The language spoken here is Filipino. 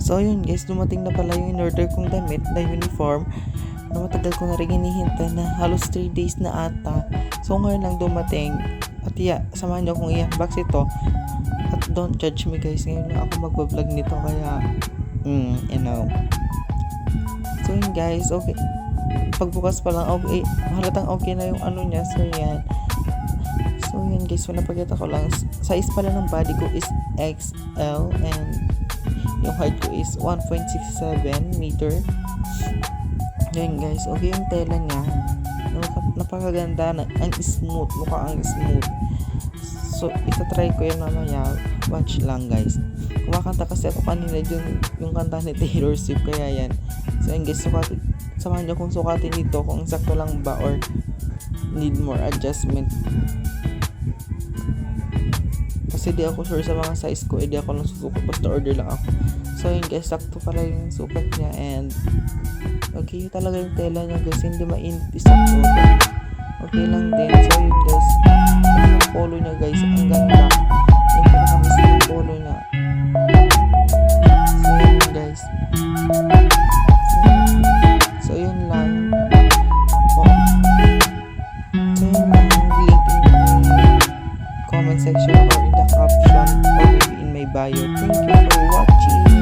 So yun guys, dumating na pala yung in-order kong damit na uniform na matagal ko na rin hinihintay na halos 3 days na ata. So ngayon lang dumating at samahan niyo akong i-unbox ito at don't judge me guys, ngayon lang ako mag-vlog nito kaya you know. So yun guys, okay, pagbukas pa lang okay, halatang okay na yung ano niya. So yan, so yun guys, napakita ko lang, size pala ng body ko is XL and yung height ko is 1.67 meter. Yun guys, okay yung tela niya, napakaganda, ang smooth, mukhang smooth. So itatry ko yun mamaya, watch lang guys. Kumakanta kasi ako kanina yung kanta ni Taylor Swift, kaya yan. So yun guys, samahan niyo kung sukatin dito kung sakto lang ba or need more adjustment. Kasi di ako sure sa mga size ko, di ako nasusukat, basta order lang ako. So yun guys, sakto pala yung sukat niya and okay talaga yung tela niya guys, hindi mainit, sakto. Okay lang din. So yun guys, yung polo niya guys, ang ganda. Yung pinakamiss yung polo niya. So yun guys. So yun lang. So yun lang, link in the comment section or in the caption or maybe in my bio. Thank you for watching.